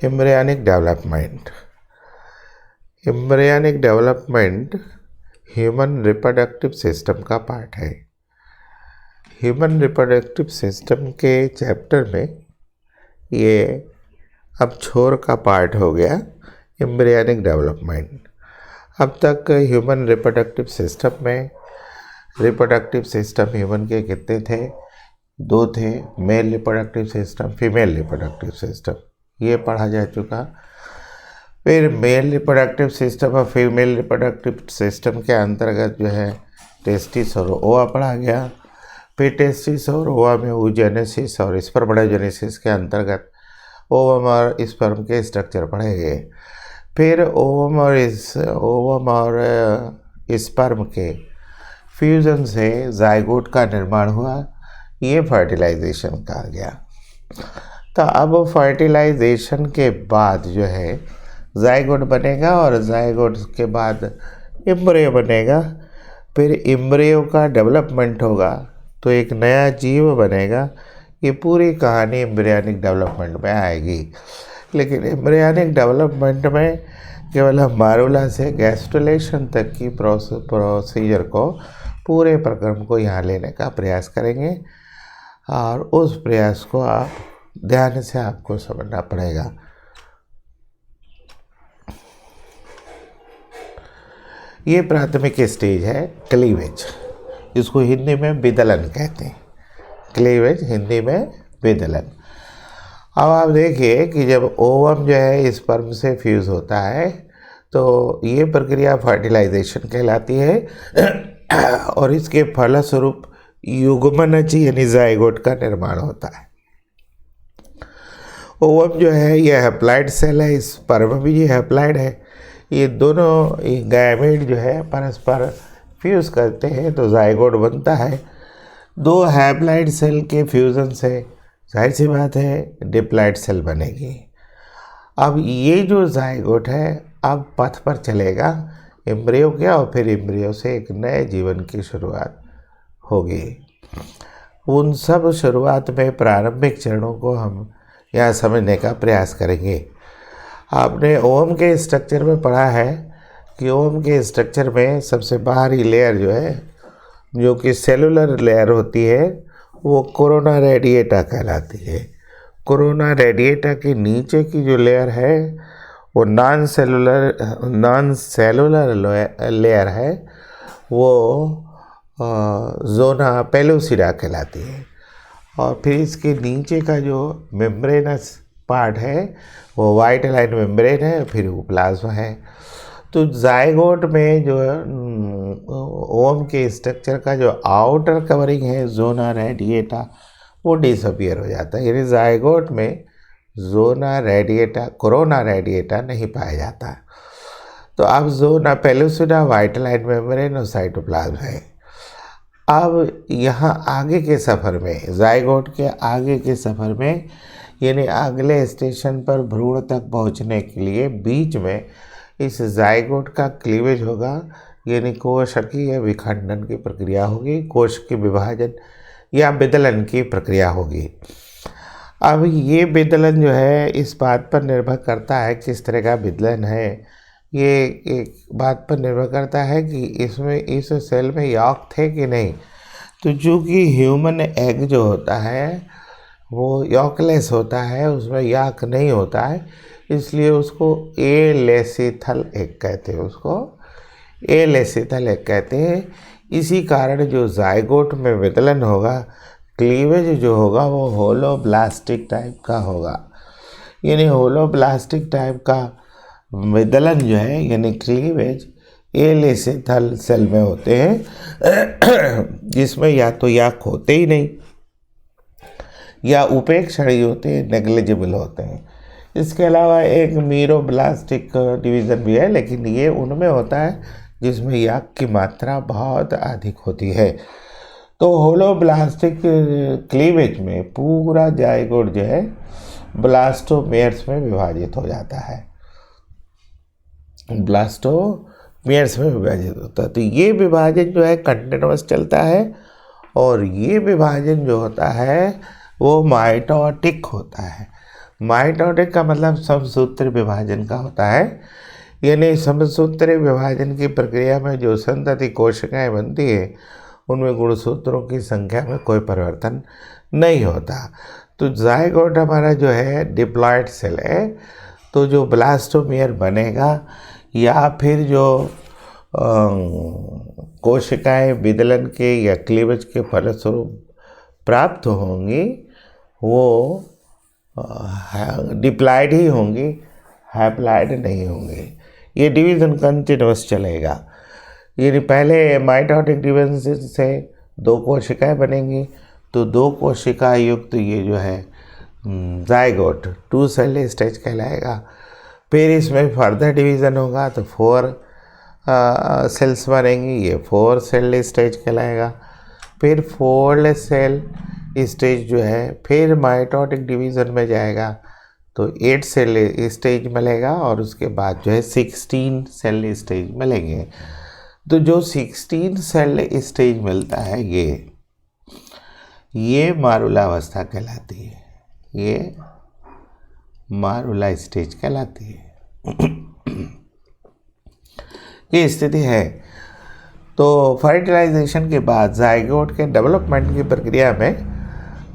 Embryonic development. Embryonic development human reproductive system का part है। Human reproductive system के chapter में ये अब छोर का पार्ट हो गया एम्ब्रियनिक डेवलपमेंट। अब तक ह्यूमन रिप्रोडक्टिव सिस्टम में रिप्रोडक्टिव सिस्टम ह्यूमन के कितने थे? 2 थे, male reproductive system, female reproductive system, ये पढ़ा जा चुका। फिर मेल रिप्रोडक्टिव सिस्टम और फीमेल रिप्रोडक्टिव सिस्टम के अंतर्गत जो है टेस्टिस और ओवा पढ़ा गया। फिर टेस्टिस और ओवा में oogenesis और स्पर्मोजेनेसिस के अंतर्गत ओवम और स्पर्म के स्ट्रक्चर पढ़े गए। फिर ओवम और स्पर्म के फ्यूजन से जाइगोट का निर्माण हुआ, ये फर्टिलाइजेशन कहा गया। तो अब फर्टिलाइजेशन के बाद जो है जाइगोट बनेगा और जाइगोट के बाद एम्ब्रियो बनेगा। फिर एम्ब्रियो का डेवलपमेंट होगा तो एक नया जीव बनेगा। ये पूरी कहानी एम्ब्रियनिक डेवलपमेंट में आएगी। लेकिन एम्ब्रियनिक डेवलपमेंट में केवल हम मारूला से गैस्ट्रुलेशन तक की प्रोसीजर को, पूरे प्रक्रम को यहाँ लेने का प्रयास करेंगे और उस प्रयास को आप ध्यान से आपको समझना पड़ेगा। ये प्राथमिक स्टेज है क्लीवेज, इसको हिंदी में विदलन कहते हैं। क्लीवेज हिंदी में विदलन। अब आप देखिए कि जब ओवम जो है स्पर्म से फ्यूज होता है तो ये प्रक्रिया फर्टिलाइजेशन कहलाती है और इसके फलस्वरूप युग्मनज यानी जाइगोट का निर्माण होता है। ओवम जो है यह हैप्लॉइड सेल है, स्पर्म भी ये हैप्लॉइड है। ये दोनों गैमेट जो है परस्पर फ्यूज करते हैं तो जाइगोट बनता है। 2 हैप्लॉइड सेल के फ्यूजन से जाहिर सी बात है डिप्लॉइड सेल बनेगी। अब ये जो जाइगोट है अब पथ पर चलेगा एम्ब्रियो के, और फिर एम्ब्रियो से एक नए जीवन की शुरुआत होगी। उन सब शुरुआत में प्रारंभिक चरणों को हम यहाँ समझने का प्रयास करेंगे। आपने ओवम के स्ट्रक्चर में पढ़ा है कि ओवम के स्ट्रक्चर में सबसे बाहरी लेयर जो है, जो कि सेलुलर लेयर होती है, वो कोरोना रेडिएटा कहलाती है। कोरोना रेडिएटा के नीचे की जो लेयर है वो नॉन सेलुलर लेयर है, वो जोना पेलुसिडा कहलाती है। और फिर इसके नीचे का जो मेम्ब्रेनस पार्ट है वो वाइट लाइन मेम्ब्रेन है, फिर वो प्लाज्मा है। तो जाइगोट में जो ओवम के स्ट्रक्चर का जो आउटर कवरिंग है जोना रेडिएटा, वो डिसअपियर हो जाता है। यानी जाइगोट में जोना रेडिएटा, कोरोना रेडिएटा नहीं पाया जाता। तो अब zona pellucida, vitelline membrane और साइटोप्लाज्म है। अब यहाँ आगे के सफ़र में, जाइगोट के आगे के सफ़र में, यानी अगले स्टेशन पर भ्रूण तक पहुँचने के लिए बीच में इस जाइगोट का क्लीवेज होगा, यानी कोशिकीय विखंडन की प्रक्रिया होगी, कोश के विभाजन या विदलन की प्रक्रिया होगी। अब ये विदलन जो है इस बात पर निर्भर करता है किस तरह का विदलन है। ये एक बात पर निर्भर करता है कि इसमें इस सेल में यॉक थे कि नहीं। तो चूँकि ह्यूमन एग जो होता है वो यॉकलेस होता है, उसमें यॉक नहीं होता है, इसलिए उसको एलेसिथल एग कहते हैं। उसको एलेसिथल एग कहते हैं। इसी कारण जो जाइगोट में विदलन होगा, क्लीवेज जो होगा, वो होलोब्लास्टिक टाइप का होगा। यानी होलोब्लास्टिक टाइप का विदलन जो है यानी क्लीवेज एलेसिथल सेल में होते हैं, जिसमें या तो याक होते ही नहीं या उपेक्षणीय होते हैं, नेग्लिजिबल होते हैं। इसके अलावा एक मीरोब्लास्टिक डिवीज़न भी है, लेकिन ये उनमें होता है जिसमें याक की मात्रा बहुत अधिक होती है। तो होलोब्लास्टिक क्लीवेज में पूरा जाइगोट जो है ब्लास्टोमेयर्स में विभाजित हो जाता है, ब्लास्टोमेयर्स में विभाजित होता है। तो ये विभाजन जो है कंटिन्यूअस चलता है, और ये विभाजन जो होता है वो माइटोटिक होता है। माइटोटिक का मतलब समसूत्री विभाजन का होता है, यानी समसूत्री विभाजन की प्रक्रिया में जो संतति कोशिकाएं बनती है उनमें गुणसूत्रों की संख्या में कोई परिवर्तन नहीं होता। तो जाइगोट हमारा जो है डिप्लॉयड सेल है, तो जो ब्लास्टोमियर बनेगा या फिर जो कोशिकाएं विदलन के या क्लीवेज के फलस्वरूप प्राप्त होंगी वो डिप्लॉयड ही होंगी, हैप्लॉयड नहीं होंगी। ये डिवीज़न कंटिन्यूस चलेगा, यानी पहले माइटोटिक डिवीजन से 2 कोशिकाएं बनेंगी, तो 2 कोशिका युक्त ये जो है जाइगोट 2 सेल स्टेज कहलाएगा। फिर इसमें फर्दर डिवीज़न होगा तो 4 सेल्स बनेंगी, ये 4 सेल स्टेज कहलाएगा। फिर 4 सेल स्टेज जो है फिर माइटोटिक डिवीज़न में जाएगा तो 8 सेल स्टेज मिलेगा, और उसके बाद जो है 16 सेल स्टेज मिलेंगे। तो जो 16 सेल स्टेज मिलता है ये मारुलावस्था कहलाती है, ये मारुला स्टेज कहलाती है। ये स्थिति है। तो फर्टिलाइजेशन के बाद जाइगोट के डेवलपमेंट की प्रक्रिया में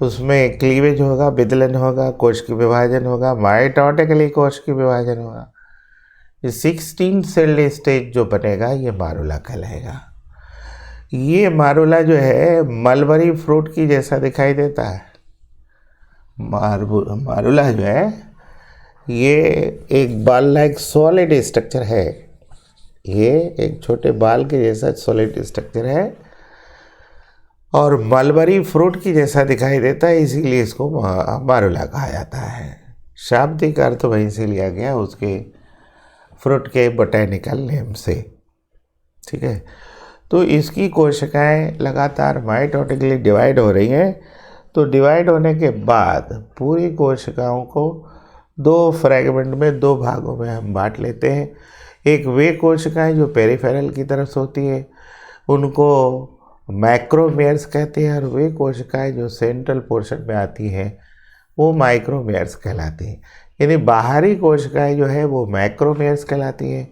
उसमें क्लीवेज होगा, विदलन होगा, कोश की विभाजन होगा, माइटोटिकली कोश की विभाजन होगा। ये 16 सेल स्टेज जो बनेगा ये मारुला कहलाएगा। ये मारुला जो है मलबरी फ्रूट की जैसा दिखाई देता है। मारुला जो है ये एक बाल लाइक सॉलिड स्ट्रक्चर है, ये एक छोटे बाल के जैसा सॉलिड स्ट्रक्चर है और मलबरी फ्रूट की जैसा दिखाई देता है, इसीलिए इसको मारुला कहा जाता है। शाब्दिक अर्थ वहीं से लिया गया, उसके फ्रूट के बोटेनिकल नेम से। ठीक है, तो इसकी कोशिकाएं लगातार माइटोटिकली डिवाइड हो रही हैं। तो डिवाइड होने के बाद पूरी कोशिकाओं को 2 फ्रैगमेंट में 2 भागों में हम बांट लेते हैं। एक वे कोशिकाएं जो पेरिफेरल की तरफ से होती है उनको मैक्रोमेयर्स कहते हैं, और वे कोशिकाएं जो सेंट्रल पोर्शन में आती हैं वो माइक्रोमेयर्स कहलाती हैं। यानी बाहरी कोशिकाएं जो है वो मैक्रोमेयर्स कहलाती हैं,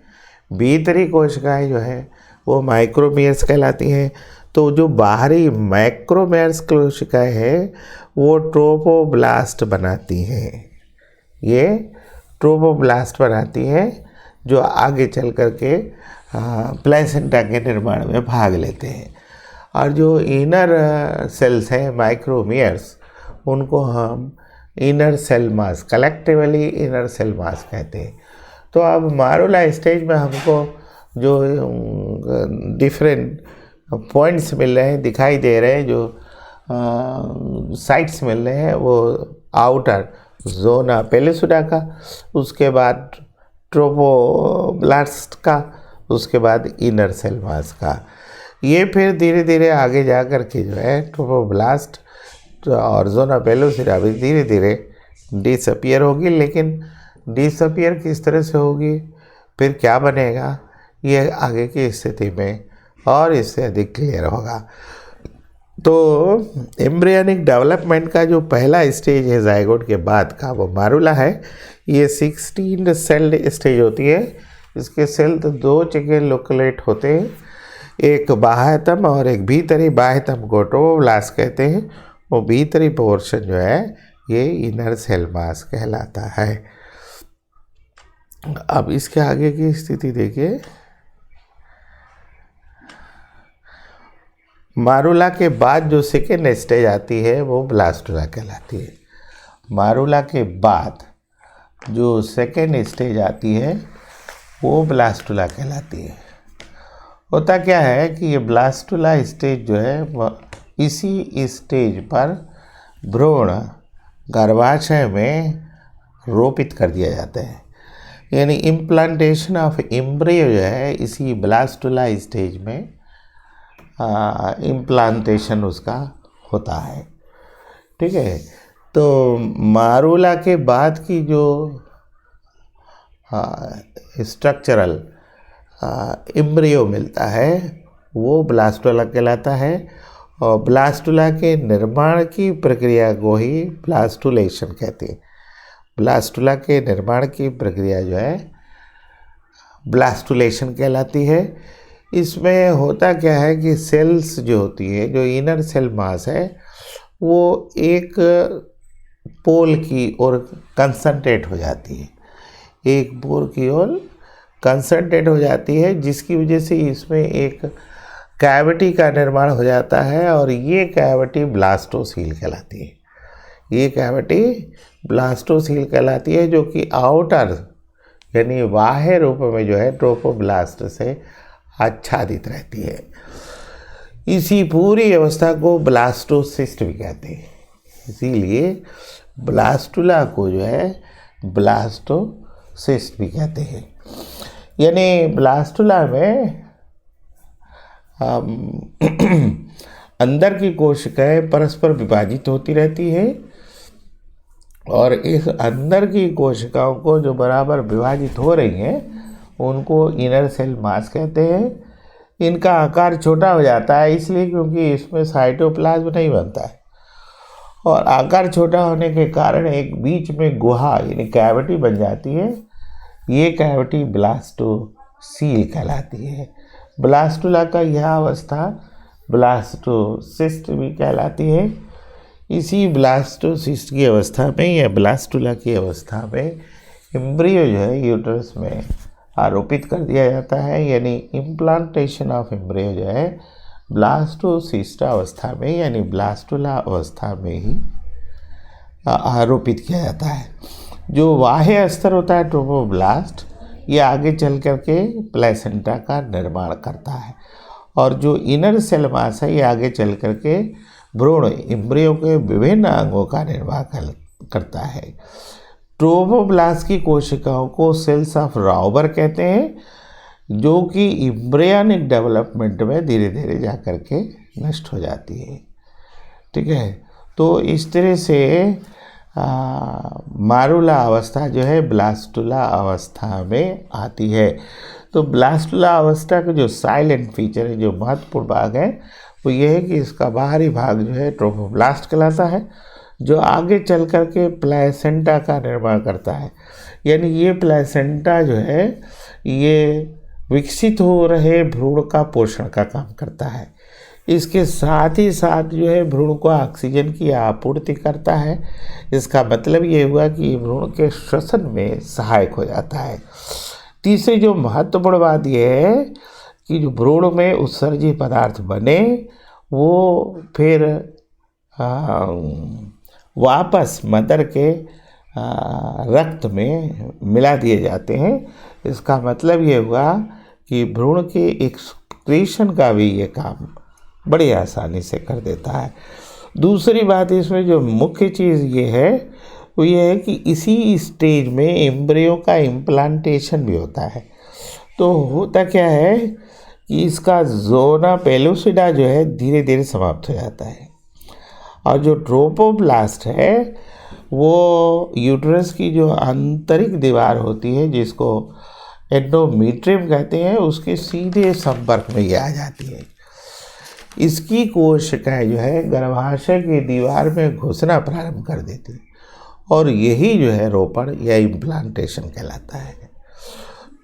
भीतरी कोशिकाएं जो है वो माइक्रोमेयर्स कहलाती हैं। तो जो बाहरी मैक्रोमेयर्स कोशिकाएं हैं वो ट्रोपोब्लास्ट बनाती हैं, ये ट्रोपोब्लास्ट बनाती हैं जो आगे चल कर के प्लेसेंटा के निर्माण में भाग लेते हैं। और जो इनर सेल्स हैं माइक्रोमेयर्स उनको हम inner cell mass, collectively inner cell mass कहते हैं। तो अब मारुला स्टेज में हमको जो डिफरेंट पॉइंट्स मिल रहे हैं, दिखाई दे रहे हैं, जो साइट्स मिल रहे हैं, वो आउटर जोना पेलिसुडा का, उसके बाद ट्रोपोब्लास्ट का, उसके बाद इनर सेल मास का। ये फिर धीरे धीरे आगे जा कर के जो है ट्रोपोब्लास्ट और जोना पेलिसुडा भी धीरे धीरे डिसअपियर होगी। लेकिन डिसअपियर किस तरह से होगी, फिर क्या बनेगा, ये आगे की स्थिति में और इससे अधिक क्लियर होगा। तो एम्ब्रियोनिक डेवलपमेंट का जो पहला स्टेज है जाइगोट के बाद का वो मारुला है। ये 16 सेल्ड स्टेज होती है। इसके सेल तो 2 जगह लोकेट होते हैं, एक बाह्यतम और एक भीतरी। बाह्यतम को ट्रोपोब्लास्ट कहते हैं, वो भीतरी पोर्शन जो है ये इनर सेल मास कहलाता है। अब इसके आगे की स्थिति देखिए। मारुला के बाद जो सेकेंड स्टेज आती है वो ब्लास्टुला कहलाती है। मारुला के बाद जो सेकेंड स्टेज आती है वो ब्लास्टुला कहलाती है। होता क्या है कि ये ब्लास्टुला स्टेज जो है इसी स्टेज पर भ्रूण गर्भाशय में रोपित कर दिया जाता है, यानी इम्प्लांटेशन ऑफ एम्ब्रियो जो है इसी ब्लास्टुला स्टेज में इम्प्लांटेशन उसका होता है। ठीक है, तो मारुला के बाद की जो स्ट्रक्चरल एम्ब्रियो मिलता है वो ब्लास्टुला कहलाता है, और ब्लास्टुला के निर्माण की प्रक्रिया को ही ब्लास्टुलेशन कहते हैं। ब्लास्टुला के निर्माण की प्रक्रिया जो है ब्लास्टुलेशन कहलाती है। इसमें होता क्या है कि सेल्स जो होती है, जो इनर सेल मास है, वो एक पोल की ओर कंसंट्रेट हो जाती है, एक पोल की ओर कंसंट्रेट हो जाती है, जिसकी वजह से इसमें एक कैविटी का निर्माण हो जाता है और ये कैविटी ब्लास्टोसील कहलाती है। ये कैविटी ब्लास्टोसील कहलाती है, जो कि आउटर यानी बाह्य रूप में जो है ट्रोफोब्लास्ट से आच्छादित रहती है। इसी पूरी अवस्था को ब्लास्टोसिस्ट भी कहते हैं। इसीलिए ब्लास्टुला को जो है ब्लास्टोसिस्ट भी कहते हैं। यानी ब्लास्टुला में अंदर की कोशिकाएं परस्पर विभाजित होती रहती है और इस अंदर की कोशिकाओं को जो बराबर विभाजित हो रही हैं उनको इनर सेल मास कहते हैं। इनका आकार छोटा हो जाता है इसलिए क्योंकि इसमें साइटोप्लाज्म नहीं बनता है और आकार छोटा होने के कारण एक बीच में गुहा यानी कैविटी बन जाती है। ये कैविटी ब्लास्टोसील कहलाती है। ब्लास्टुला का यह अवस्था ब्लास्टोसिस्ट भी कहलाती है। इसी ब्लास्टोसिस्ट की अवस्था में या ब्लास्टुला की अवस्था में एम्ब्रियो जो है यूट्रस में आरोपित कर दिया जाता है, यानी इम्प्लांटेशन ऑफ एम्ब्रियो जो है ब्लास्टोसिस्ट अवस्था में यानी ब्लास्टुला अवस्था में ही आरोपित किया जाता है। जो बाह्य स्तर होता है ट्रोफोब्लास्ट, ये आगे चल करके प्लेसेंटा का निर्माण करता है और जो इनर सेल मास है ये आगे चल करके भ्रूण एम्ब्रियो के विभिन्न अंगों का निर्माण करता है। ट्रोफोब्लास्ट की कोशिकाओं को सेल्स ऑफ रॉबर कहते हैं, जो कि एम्ब्रियोनिक डेवलपमेंट में धीरे धीरे जा कर के नष्ट हो जाती है। ठीक है, तो इस तरह से मारुला अवस्था जो है ब्लास्टुला अवस्था में आती है। तो ब्लास्टुला अवस्था का जो साइलेंट फीचर है, जो महत्वपूर्ण भाग है, वो ये है कि इसका बाहरी भाग जो है ट्रोफोब्लास्ट कहलाता है, जो आगे चल कर के प्लेसेंटा का निर्माण करता है। यानी ये प्लेसेंटा जो है ये विकसित हो रहे भ्रूण का पोषण का काम करता है। इसके साथ ही साथ जो है भ्रूण को ऑक्सीजन की आपूर्ति करता है। इसका मतलब ये हुआ कि भ्रूण के श्वसन में सहायक हो जाता है। तीसरी जो महत्वपूर्ण बात यह है कि जो भ्रूण में उत्सर्जी पदार्थ बने वो फिर वापस मदर के रक्त में मिला दिए जाते हैं। इसका मतलब ये हुआ कि भ्रूण के एक्सक्रीशन का भी ये काम बड़ी आसानी से कर देता है। दूसरी बात इसमें जो मुख्य चीज़ ये है वो ये है कि इसी स्टेज में एम्ब्रियो का इम्प्लांटेशन भी होता है। तो होता क्या है कि इसका जोना पेलुसिडा जो है धीरे धीरे समाप्त हो जाता है और जो ट्रोफोब्लास्ट है वो यूट्रस की जो आंतरिक दीवार होती है, जिसको एंडोमेट्रियम कहते हैं, उसके सीधे संपर्क में ये आ जाती है। इसकी कोशिकाएं जो है गर्भाशय की दीवार में घुसना प्रारंभ कर देती है और यही जो है रोपण या इम्प्लांटेशन कहलाता है।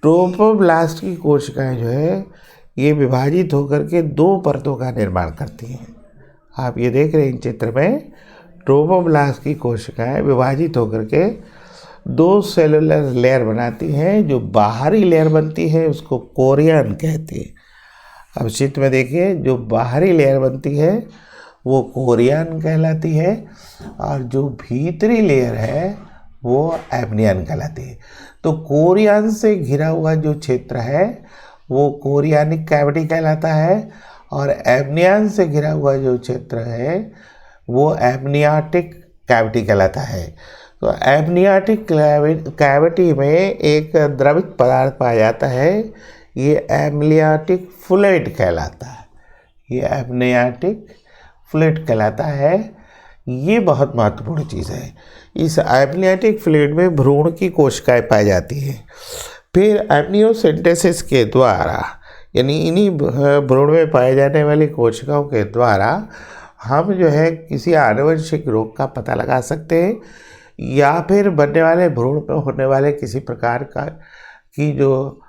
ट्रोफोब्लास्ट की कोशिकाएं जो है ये विभाजित होकर के दो परतों का निर्माण करती हैं। आप ये देख रहे हैं चित्र में, ट्रोफोब्लास्ट की कोशिकाएं विभाजित होकर के दो सेलुलर लेयर बनाती हैं। जो बाहरी लेयर बनती है उसको कोरियन कहते हैं। अब चित्र में देखिए, जो बाहरी लेयर बनती है वो कोरियन कहलाती है और जो भीतरी लेयर है वो एमनियन कहलाती है। तो कोरियन से घिरा हुआ जो क्षेत्र है वो कोरियानिक कैविटी कहलाता है और एमनियन से घिरा हुआ जो क्षेत्र है वो एमनियाटिक कैविटी कहलाता है। तो एमनियाटिक कैविटी में एक द्रवित पदार्थ पाया जाता है, ये एमनियाटिक फ्लूइड कहलाता है। ये एमनियाटिक फ्लूइड कहलाता है। ये बहुत महत्वपूर्ण चीज़ है। इस एमनियाटिक फ्लूइड में भ्रूण की कोशिकाएं पाई जाती हैं। फिर एमनियोसेंटेसिस के द्वारा, यानी इन्हीं भ्रूण में पाए जाने वाली कोशिकाओं के द्वारा हम जो है किसी आनुवंशिक रोग का पता लगा सकते हैं या फिर बनने वाले भ्रूण पर होने वाले किसी प्रकार का की जो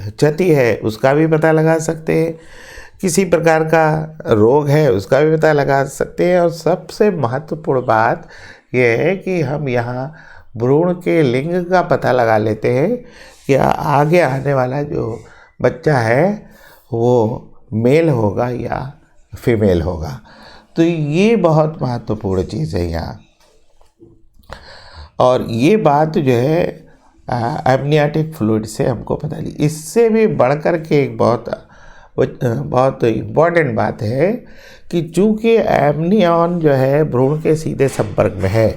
क्षति है उसका भी पता लगा सकते हैं, किसी प्रकार का रोग है उसका भी पता लगा सकते हैं। और सबसे महत्वपूर्ण बात यह है कि हम यहाँ भ्रूण के लिंग का पता लगा लेते हैं कि आगे आने वाला जो बच्चा है वो मेल होगा या फीमेल होगा। तो ये बहुत महत्वपूर्ण चीज़ है यहाँ। और ये बात जो है एमनियोटिक फ्लूइड से हमको पता चली। इससे भी बढ़कर के एक बहुत इम्पॉर्टेंट बात है कि चूँकि एमनियन जो है भ्रूण के सीधे संपर्क में है,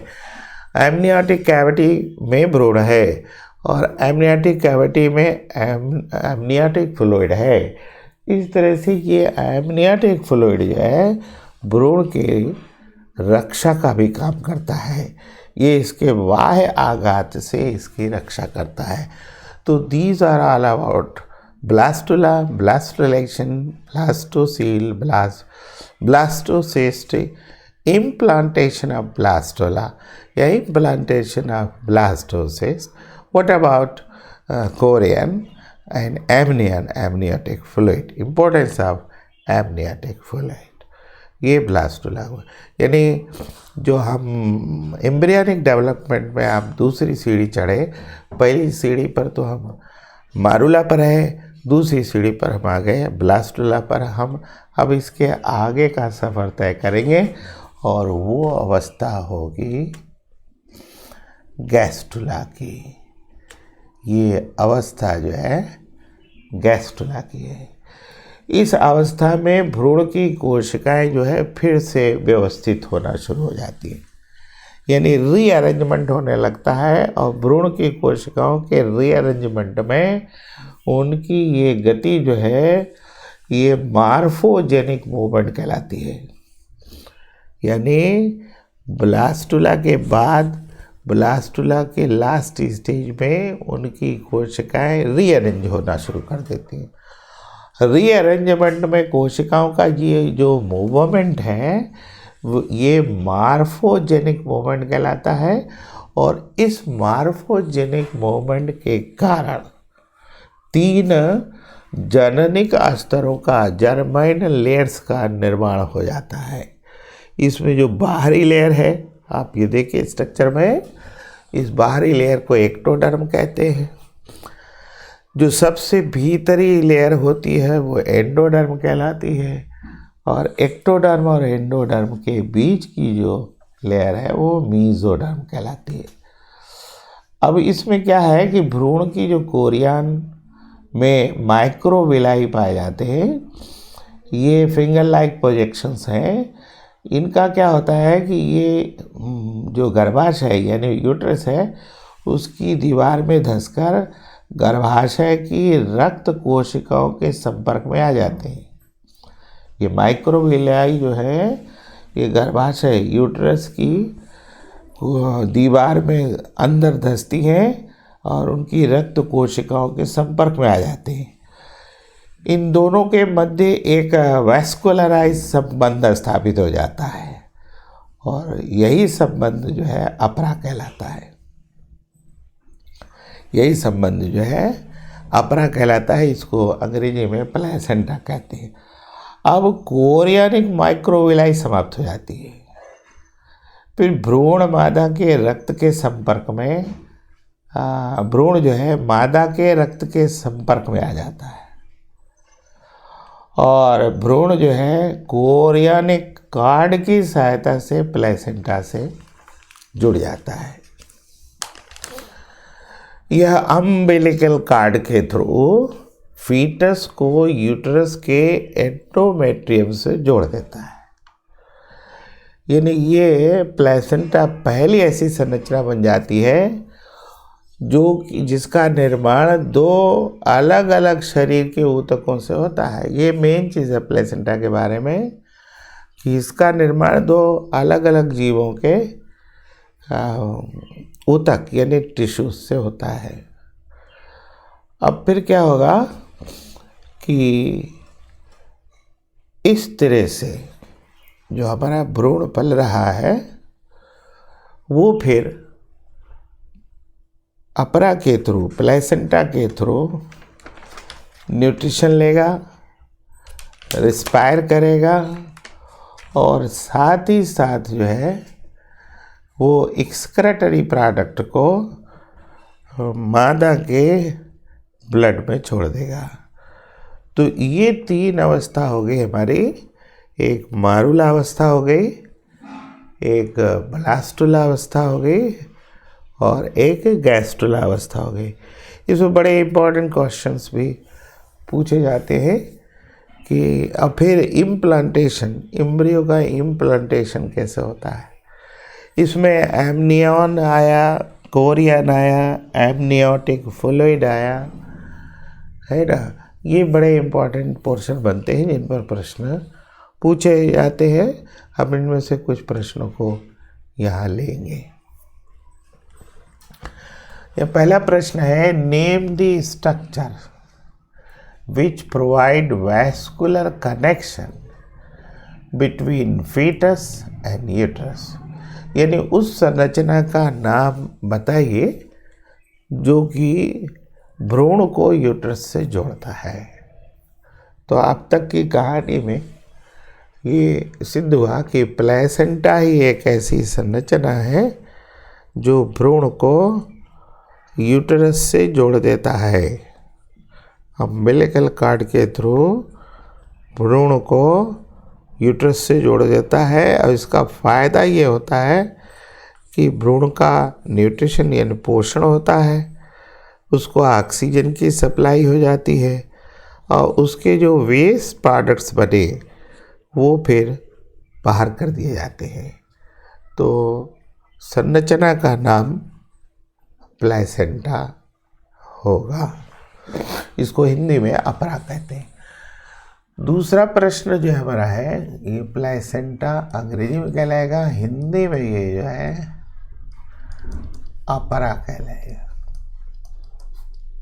एमनियोटिक कैविटी में भ्रूण है और एमनियोटिक कैविटी में एमनियोटिक फ्लूइड है, इस तरह से ये एमनियोटिक फ्लूइड जो है भ्रूण के रक्षा का भी काम करता है। ये इसके बाह्य आघात से इसकी रक्षा करता है। तो these are all about blastula, blastulation, blastocoel, blastocyst, implantation of blastula या implantation of blastocyst. What about chorion and amniotic fluid? Importance of amniotic fluid. ये ब्लास्टुला हुआ, यानी जो हम एम्ब्रियनिक डेवलपमेंट में आप दूसरी सीढ़ी चढ़े, पहली सीढ़ी पर तो हम मारुला पर है, दूसरी सीढ़ी पर हम आ गए ब्लास्टुला पर। हम अब इसके आगे का सफ़र तय करेंगे और वो अवस्था होगी गैस्टुला की। ये अवस्था जो है गैस्टुला की है। इस अवस्था में भ्रूण की कोशिकाएं जो है फिर से व्यवस्थित होना शुरू हो जाती हैं, यानी रीअरेंजमेंट होने लगता है। और भ्रूण की कोशिकाओं के रीअरेंजमेंट में उनकी ये गति जो है ये मार्फोजेनिक मूवमेंट कहलाती है। यानी ब्लास्टुला के बाद ब्लास्टुला के लास्ट स्टेज में उनकी कोशिकाएं रीअरेंज होना शुरू कर देती हैं। रीअरेंजमेंट में कोशिकाओं का ये जो मूवमेंट है ये मार्फोजेनिक मूवमेंट कहलाता है। और इस मार्फोजेनिक मूवमेंट के कारण 3 जननिक स्तरों का, जर्माइन लेयर्स का निर्माण हो जाता है। इसमें जो बाहरी लेयर है, आप ये देखिए स्ट्रक्चर में, इस बाहरी लेयर को एक्टोडर्म कहते हैं। जो सबसे भीतरी लेयर होती है वो एंडोडर्म कहलाती है। और एक्टोडर्म और एंडोडर्म के बीच की जो लेयर है वो मीजोडर्म कहलाती है। अब इसमें क्या है कि भ्रूण की जो कोरियन में माइक्रोविलाई पाए जाते हैं, ये फिंगर लाइक प्रोजेक्शंस हैं। इनका क्या होता है कि ये जो गर्भाशय यानी यूट्रस है उसकी दीवार में धंसकर गर्भाशय की रक्त कोशिकाओं के संपर्क में आ जाते हैं। ये माइक्रोविलाई जो है ये गर्भाशय यूट्रस की दीवार में अंदर धंसती हैं और उनकी रक्त कोशिकाओं के संपर्क में आ जाते हैं। इन दोनों के मध्य एक वैस्कुलराइज संबंध स्थापित हो जाता है और यही संबंध जो है अपरा कहलाता है। यही संबंध जो है अपरा कहलाता है। इसको अंग्रेजी में प्लेसेंटा कहते हैं। अब कोरियनिक माइक्रोविलाई समाप्त हो जाती है। फिर भ्रूण मादा के रक्त के संपर्क में भ्रूण जो है मादा के रक्त के संपर्क में आ जाता है और भ्रूण जो है कोरियनिक कार्ड की सहायता से प्लेसेंटा से जुड़ जाता है। यह अम्बिलिकल कार्ड के थ्रू फीटस को यूट्रस के एंडोमेट्रियम से जोड़ देता है। यानी ये प्लेसेंटा पहली ऐसी संरचना बन जाती है जिसका निर्माण 2 अलग अलग शरीर के ऊतकों से होता है। ये मेन चीज़ है प्लेसेंटा के बारे में कि इसका निर्माण 2 अलग अलग जीवों के ऊतक यानी टिश्यूज से होता है। अब फिर क्या होगा कि इस तरह से जो हमारा भ्रूण पल रहा है वो फिर अपरा के थ्रू, प्लेसेंटा के थ्रू न्यूट्रिशन लेगा, रिस्पायर करेगा और साथ ही साथ जो है वो एक्सक्रेटरी प्रोडक्ट को मादा के ब्लड में छोड़ देगा। तो ये 3 अवस्था हो गई हमारी, एक मारूला अवस्था हो गई, एक ब्लास्टुला अवस्था हो गई और एक गैस्ट्रुला अवस्था हो गई। इसमें बड़े इम्पोर्टेंट क्वेश्चंस भी पूछे जाते हैं कि अब फिर इम्प्लांटेशन, एम्ब्रियो का इम्प्लांटेशन कैसे होता है। इसमें एमनियन आया, कोरियन आया, एमनियोटिक फ्लूइड आया, है ना। ये बड़े इम्पोर्टेंट पोर्शन बनते हैं जिन पर प्रश्न पूछे जाते हैं। हम इनमें से कुछ प्रश्नों को यहाँ लेंगे। यह पहला प्रश्न है, name the structure which provide vascular connection between foetus and uterus. यानी उस संरचना का नाम बताइए जो कि भ्रूण को यूट्रस से जोड़ता है। तो अब तक की कहानी में ये सिद्ध हुआ कि प्लेसेंटा ही एक ऐसी संरचना है जो भ्रूण को यूट्रस से जोड़ देता है। अम्बिलिकल कॉर्ड के थ्रू भ्रूण को यूट्रस से जोड़ देता है और इसका फ़ायदा ये होता है कि भ्रूण का न्यूट्रिशन यानी पोषण होता है, उसको ऑक्सीजन की सप्लाई हो जाती है और उसके जो वेस्ट प्रोडक्ट्स बने वो फिर बाहर कर दिए जाते हैं। तो संरचना का नाम प्लेसेंटा होगा। इसको हिंदी में अपरा कहते हैं। दूसरा प्रश्न जो हमारा है, ये प्लेसेंटा अंग्रेजी में कहलाएगा, हिंदी में ये जो है अपरा कहलाएगा।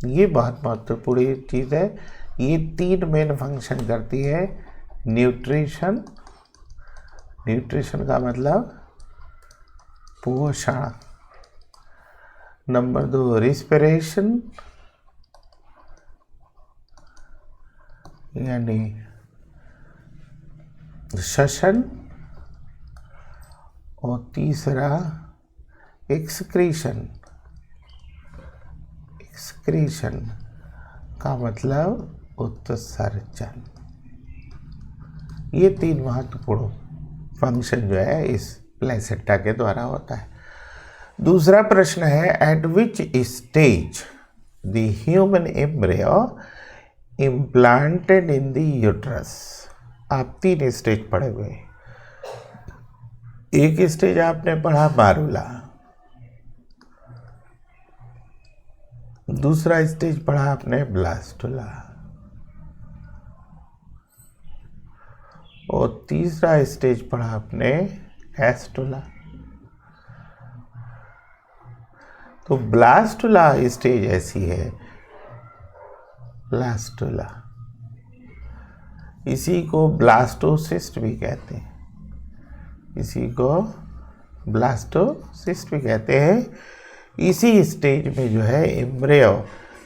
ये बहुत महत्वपूर्ण चीज़ है। ये 3 मेन फंक्शन करती है। न्यूट्रिशन, न्यूट्रिशन का मतलब पोषण। नंबर 2 रिस्पिरेशन यानी श्वसन, और तीसरा एक्सक्रीशन। एक्सक्रीशन का मतलब उत्सर्जन। ये 3 महत्वपूर्ण फंक्शन जो है इस प्लेसेंटा के द्वारा होता है। दूसरा प्रश्न है, eight which stage the human embryo implanted in the uterus. आप 3 स्टेज पढ़े हुए। एक स्टेज आपने पढ़ा मारूला, दूसरा स्टेज पढ़ा आपने ब्लास्टुला, और तीसरा स्टेज पढ़ा आपने गैस्ट्रुला। तो ब्लास्टुला स्टेज ऐसी है, ब्लास्टुला, इसी को ब्लास्टोसिस्ट भी कहते हैं, इसी को ब्लास्टोसिस्ट भी कहते हैं। इसी स्टेज में जो है एम्ब्रियो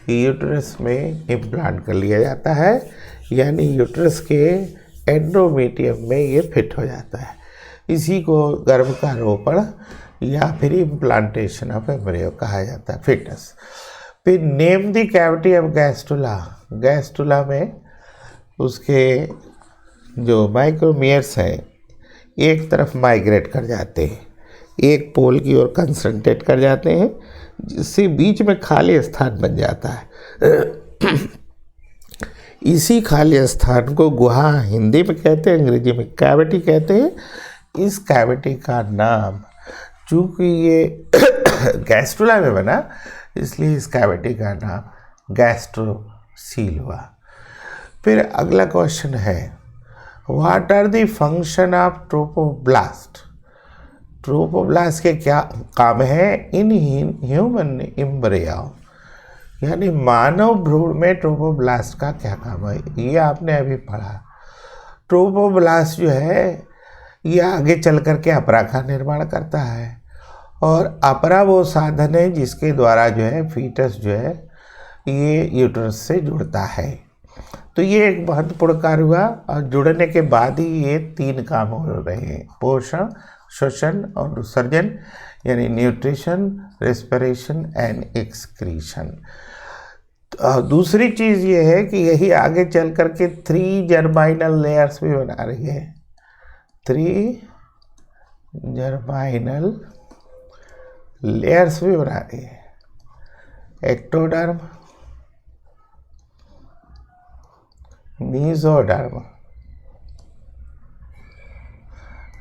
यूट्रस में इम्प्लांट कर लिया जाता है, यानी यूट्रस के एंडोमेट्रियम में ये फिट हो जाता है। इसी को गर्भ का रोपण या फिर इम्प्लांटेशन ऑफ एम्ब्रियो कहा जाता है, फिटस। फिर name the cavity of gastrula. Gastrula में उसके जो माइक्रोमियर्स हैं एक तरफ माइग्रेट कर जाते हैं, एक पोल की ओर कंसंट्रेट कर जाते हैं, जिससे बीच में खाली स्थान बन जाता है। इसी खाली स्थान को गुहा हिंदी में कहते हैं, अंग्रेजी में कैविटी कहते हैं। इस कैविटी का नाम, चूँकि ये गैस्ट्रुला में बना, इसलिए इस कैविटी का नाम गैस्ट्रोसील हुआ। फिर अगला क्वेश्चन है, what are the function of trophoblast. Trophoblast के क्या काम है इन ह्यूमन एम्ब्रियो, यानी मानव भ्रूण में ट्रोपोब्लास्ट का क्या काम है, ये आपने अभी पढ़ा। ट्रोपोब्लास्ट जो है ये आगे चल कर के अपरा का निर्माण करता है और अपरा वो साधन है जिसके द्वारा जो है फीटस जो है ये यूट्रस से जुड़ता है। तो ये एक महत्वपूर्ण कार्य हुआ और जुड़ने के बाद ही ये 3 काम हो रहे हैं, पोषण, श्वसन और उत्सर्जन, यानी न्यूट्रिशन, रेस्पिरेशन एंड एक्सक्रीशन। दूसरी चीज़ ये है कि यही आगे चल करके 3 जर्माइनल लेयर्स भी बना रही है। 3 जर्माइनल लेयर्स भी बना रही है, एक्टोडर्म, मेसोडर्म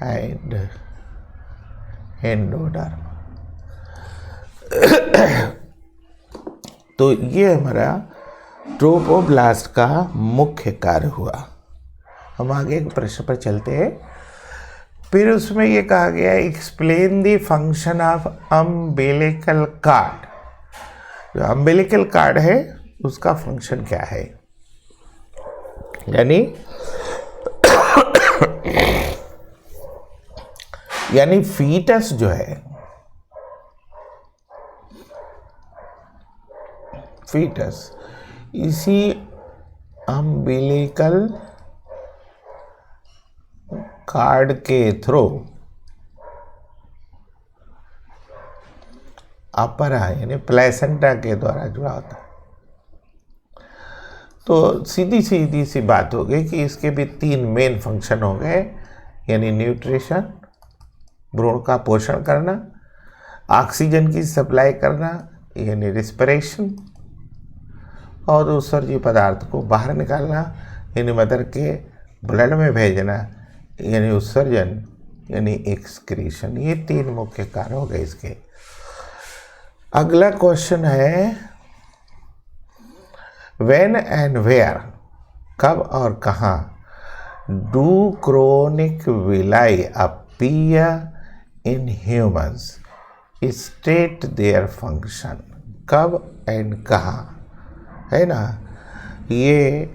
एंड एंडोडर्म। तो ये हमारा ट्रोपोब्लास्ट का मुख्य कार्य हुआ। हम आगे एक प्रश्न पर चलते हैं। फिर उसमें ये कहा गया explain the function of umbilical card. जो अम्बिलिकल कार्ड है उसका फंक्शन क्या है, यानी फीटस जो है, फीटस इसी अम्बिलिकल कार्ड के थ्रू अपरा यानी प्लेसेंटा के द्वारा जुड़ा होता है। तो सीधी सी बात हो गई कि इसके भी 3 मेन फंक्शन हो गए, यानी न्यूट्रिशन, भ्रूण का पोषण करना, ऑक्सीजन की सप्लाई करना यानी रिस्पिरेशन, और उत्सर्जी पदार्थ को बाहर निकालना यानी मदर के ब्लड में भेजना यानी उत्सर्जन यानी एक्सक्रीशन। ये 3 मुख्य कार्य हो गए इसके। अगला क्वेश्चन है व्हेन एंड वेयर, कब और कहाँ do chronic villi appear in humans, state their function. कब एंड कहाँ है ना, ये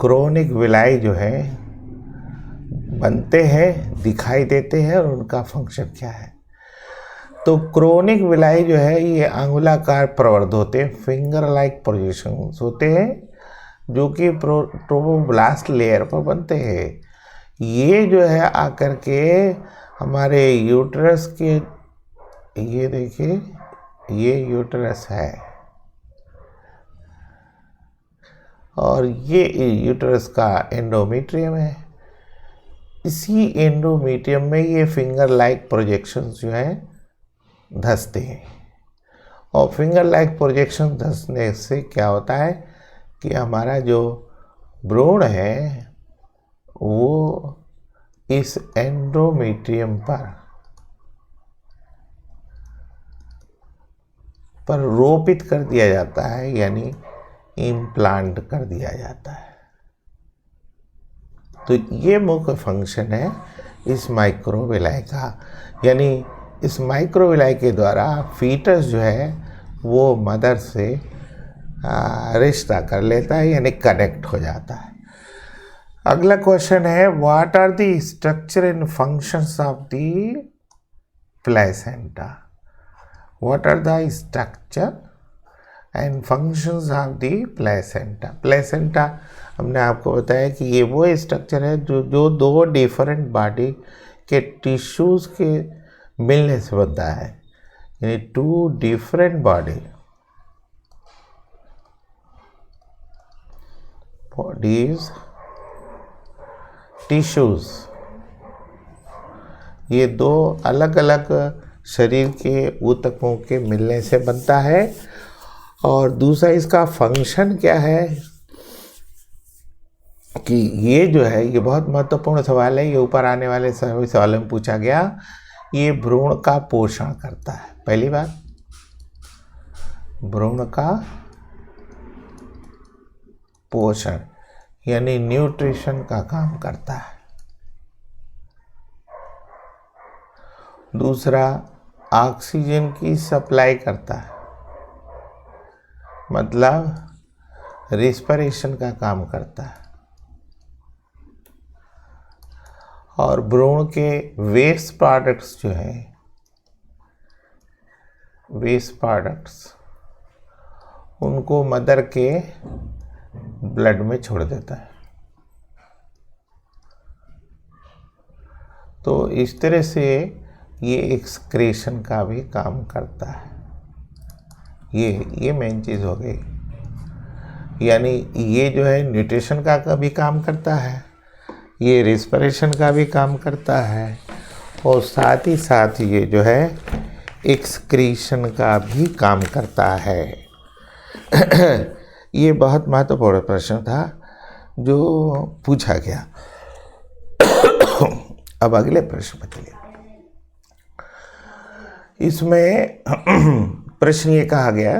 क्रोनिक विलाई जो है बनते हैं, दिखाई देते हैं और उनका फंक्शन क्या है। तो क्रोनिक विलाई जो है ये अंगुलाकार प्रवर्ध होते हैं, फिंगर लाइक प्रोजेक्शंस होते हैं जो कि ट्रोपोब्लास्ट लेयर पर बनते हैं। ये जो है आकर के हमारे यूट्रस के, ये देखिए ये यूट्रस है और ये यूट्रस का एंडोमेट्रियम है। इसी एंडोमेट्रियम में ये फिंगर लाइक प्रोजेक्शंस जो हैं धंसते हैं, और फिंगर लाइक प्रोजेक्शन धंसने से क्या होता है कि हमारा जो भ्रूण है वो इस एंडोमेट्रियम पर रोपित कर दिया जाता है, यानी इम्प्लांट कर दिया जाता है। तो ये मुख्य फंक्शन है इस माइक्रोविलाई का, यानी इस माइक्रोविलाई के द्वारा फीटस जो है वो मदर से रिश्ता कर लेता है, यानी कनेक्ट हो जाता है। अगला क्वेश्चन है what are the structure and functions of the placenta. What are the structure and functions of the placenta. Placenta हमने आपको बताया कि ये वो स्ट्रक्चर है जो 2 डिफरेंट बॉडी के टिश्यूज़ के मिलने से बनता है, यानी 2 डिफरेंट बॉडीज टिश्यूज़, ये 2 अलग अलग शरीर के ऊतकों के मिलने से बनता है। और दूसरा इसका फंक्शन क्या है कि ये जो है ये बहुत महत्वपूर्ण सवाल है, ये ऊपर आने वाले सभी सवालों में पूछा गया। ये भ्रूण का पोषण करता है, पहली बात भ्रूण का पोषण यानी न्यूट्रिशन का काम करता है। दूसरा ऑक्सीजन की सप्लाई करता है, मतलब रिस्पिरेशन का काम करता है। और भ्रूण के वेस्ट प्रोडक्ट्स जो हैं वेस्ट प्रोडक्ट्स उनको मदर के ब्लड में छोड़ देता है। तो इस तरह से ये एक्सक्रीशन का भी काम करता है। ये मेन चीज़ हो गई। यानी ये जो है न्यूट्रिशन का भी काम करता है, ये रिस्पिरेशन का भी काम करता है, और साथ ही साथ ये जो है एक्सक्रीशन का भी काम करता है। ये बहुत महत्वपूर्ण प्रश्न था जो पूछा गया। अब अगले प्रश्न में चलिए। इसमें प्रश्न ये कहा गया,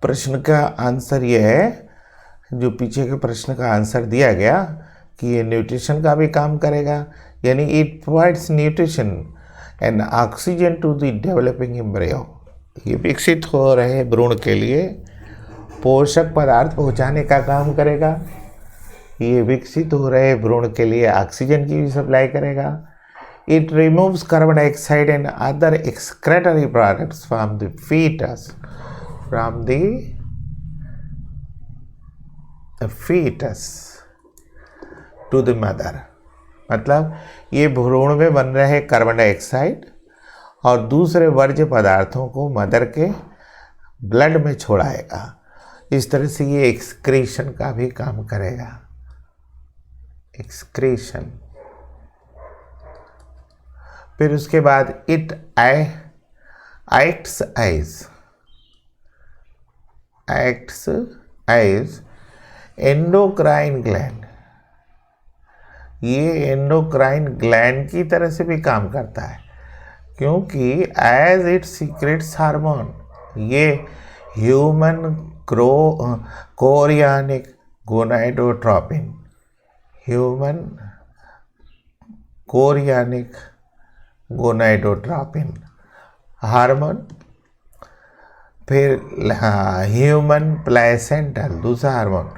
प्रश्न का आंसर ये है, जो पीछे के प्रश्न का आंसर दिया गया कि ये न्यूट्रिशन का भी काम करेगा, यानी it provides nutrition and oxygen to the developing embryo. ये विकसित हो रहे भ्रूण के लिए पोषक पदार्थ पहुंचाने का काम करेगा। ये विकसित हो रहे भ्रूण के लिए ऑक्सीजन की भी सप्लाई करेगा। It removes carbon dioxide and other excretory products from the foetus to the mother. मतलब ये भ्रूण में बन रहे कार्बन डाइऑक्साइड और दूसरे वर्ज्य पदार्थों को मदर के ब्लड में छोड़ाएगा। इस तरह से ये एक्सक्रीशन का भी काम करेगा। एक्सक्रीशन। फिर उसके बाद it acts as endocrine gland. ये एंडोक्राइन ग्लैंड की तरह से भी काम करता है, क्योंकि एज इट सीक्रेट्स हार्मोन, ये human chorionic gonadotropin, human chorionic gonadotropin hormone. फिर ह्यूमन प्लेसेंटल, दूसरा हार्मोन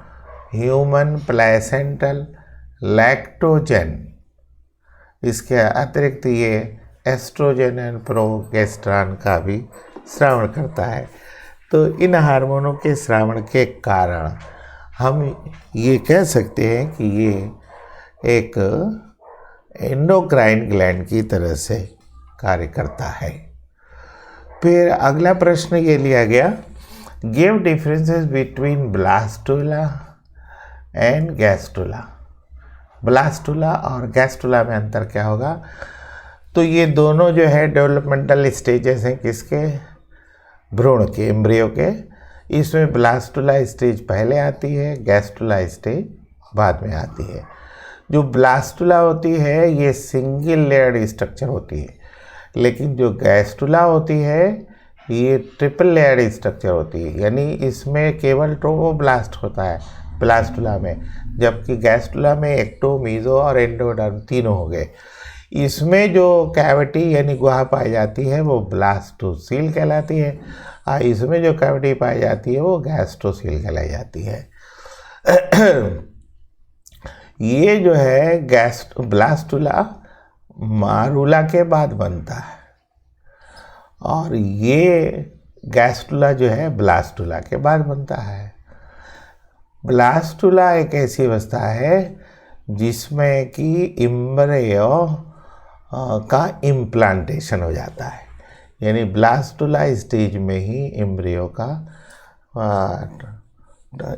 ह्यूमन प्लेसेंटल लैक्टोजन। इसके अतिरिक्त ये एस्ट्रोजन एंड प्रोगेस्टेरॉन का भी स्रावन करता है। तो इन हार्मोनों के स्रावन के कारण हम ये कह सकते हैं कि ये एक एंडोक्राइन ग्लैंड की तरह से कार्य करता है। फिर अगला प्रश्न ये लिया गया, give differences between blastula and gastrula. Blastula और गैस्टुला में अंतर क्या होगा? तो ये दोनों जो है डेवलपमेंटल स्टेजेस हैं किसके? भ्रूण के, एम्ब्रियो के। इसमें ब्लास्टुला स्टेज पहले आती है, गैस्टुला स्टेज बाद में आती है। जो ब्लास्टुला होती है ये सिंगल लेयर्ड स्ट्रक्चर होती है, लेकिन जो गैस्टुला होती है ये ट्रिपल लेयर्ड स्ट्रक्चर होती है। यानी इसमें केवल ट्रोफोब्लास्ट होता है ब्लास्टुला में, जबकि गैस्टुला में एक्टो, मीजो और एंडोडर्म तीनों हो गए। इसमें जो कैविटी यानी गुहा पाई जाती है वो ब्लास्टोसील कहलाती है, और इसमें जो कैविटी पाई जाती है वो गैस्ट्रोसील कहलाई जाती है। ये जो है ब्लास्टुला मारूला के बाद बनता है, और ये गैस्टुला जो है ब्लास्टुला के बाद बनता है। ब्लास्टुला एक ऐसी अवस्था है जिसमें कि एम्ब्रियो का इम्प्लांटेशन हो जाता है, यानी ब्लास्टुला स्टेज में ही एम्ब्रियो का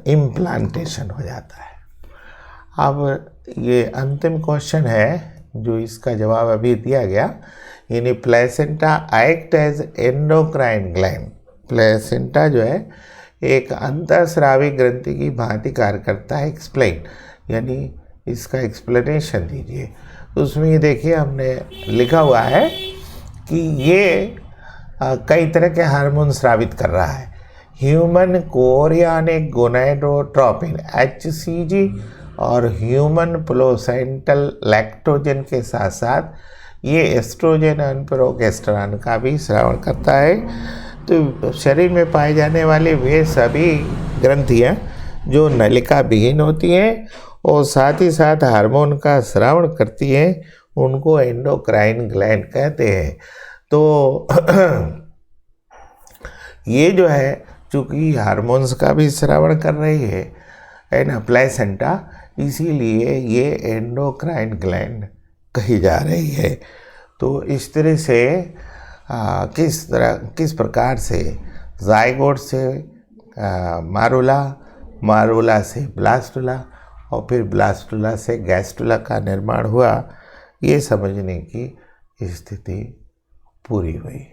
इम्प्लांटेशन हो जाता है। अब ये अंतिम क्वेश्चन है जो इसका जवाब अभी दिया गया, यानी placenta act as endocrine gland. Placenta जो है एक अंतःस्रावी ग्रंथि की भांति कार्य करता है। एक्सप्लेन, यानी इसका एक्सप्लेनेशन दीजिए। तो उसमें ये देखिए हमने लिखा हुआ है कि ये कई तरह के हार्मोन स्रावित कर रहा है। ह्यूमन कोरियानिक गोनाडोट्रोपिन HCG और ह्यूमन प्लेसेंटल लैक्टोजन के साथ साथ ये एस्ट्रोजन और प्रोगेस्टेरॉन का भी स्रावन करता है। तो शरीर में पाए जाने वाले वे सभी ग्रंथियाँ जो नलिका विहीन होती हैं और साथ ही साथ हार्मोन का स्रावन करती हैं, उनको एंडोक्राइन ग्लैंड कहते हैं। तो ये जो है चूँकि हार्मोन्स का भी श्रवण कर रही है ना प्लेसेंटा, इसीलिए ये एंडोक्राइन ग्लैंड कही जा रही है। तो इस तरह से किस प्रकार से जाइगोट से मारुला, मारुला से ब्लास्टुला और फिर ब्लास्टुला से गैस्टुला का निर्माण हुआ, ये समझने की स्थिति पूरी हुई।